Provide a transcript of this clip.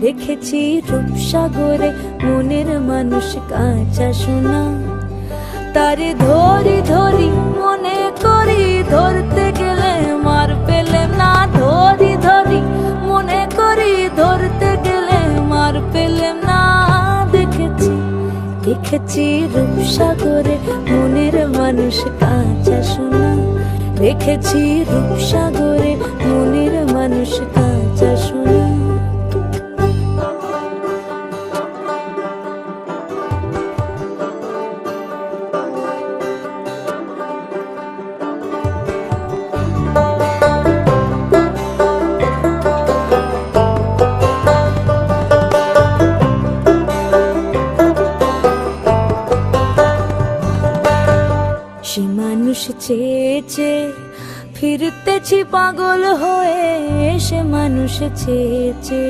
রেখেছি রূপসাগরে মনের মানুষ কাঁচা সোনা। তারে ধরি ধরি মনে করি, ধরতে গেলে মার পেলেম না। ধরি ধরি মনে করি, ধরতে গেলে মার পেলেম না। দেখেছি দেখেছি রূপসাগরে মনের মানুষ কাঁচা সোনা। রেখেছি রূপসাগরে মনের মানুষ কাঁচা সোনা। সে মানুষ চেয়েছে ফিরতেছি পাগল হয়ে, সে মানুষ চেয়েছে